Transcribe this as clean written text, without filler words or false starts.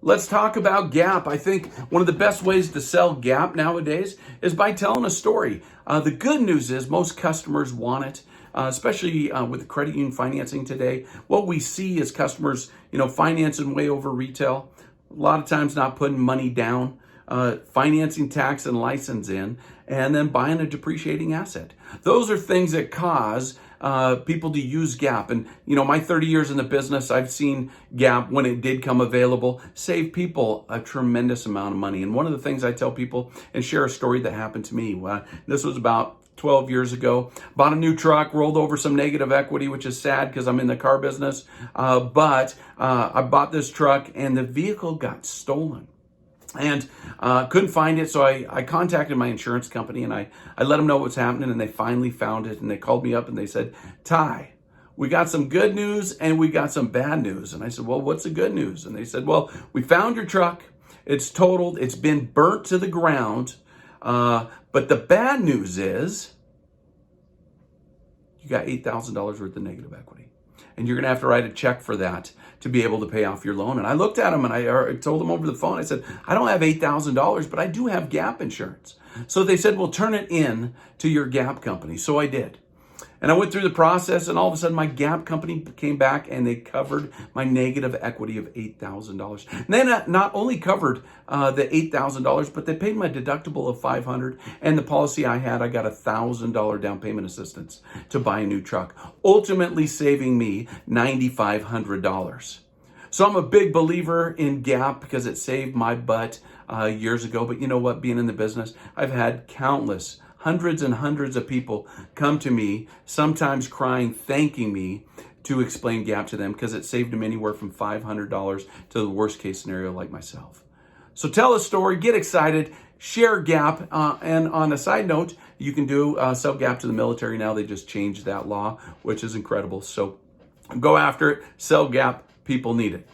Let's talk about Gap. I think one of the best ways to sell Gap nowadays is by telling a story. The good news is most customers want it, especially with the credit union financing today. What we see is customers, financing way over retail. A lot of times not putting money down, financing tax and license in, and then buying a depreciating asset. Those are things that cause people to use Gap. And, my 30 years in the business, I've seen Gap, when it did come available, save people a tremendous amount of money. And one of the things I tell people and share a story that happened to me, this was about 12 years ago, bought a new truck, rolled over some negative equity, which is sad because I'm in the car business. But I bought this truck and the vehicle got stolen. And couldn't find it, so I contacted my insurance company and I let them know what's happening, and they finally found it, and they called me up and they said, Ty, we got some good news and we got some bad news. And I said, well, what's the good news? And they said, well, we found your truck, it's totaled, it's been burnt to the ground, but the bad news is you got $8,000 worth of negative equity. And you're going to have to write a check for that to be able to pay off your loan. And I looked at him and I told them over the phone, I said, I don't have $8,000, but I do have Gap insurance. So they said, well, turn it in to your Gap company. So I did. And I went through the process, and all of a sudden my Gap company came back and they covered my negative equity of $8,000. And they not only covered the $8,000, but they paid my deductible of $500. And the policy I had, I got $1,000 down payment assistance to buy a new truck, ultimately saving me $9,500. So I'm a big believer in Gap because it saved my butt years ago. But you know what? Being in the business, I've had countless hundreds and hundreds of people come to me, sometimes crying, thanking me to explain Gap to them because it saved them anywhere from $500 to the worst case scenario like myself. So tell a story, get excited, share Gap, and on a side note, you can do sell Gap to the military now. They just changed that law, which is incredible. So go after it, sell Gap, people need it.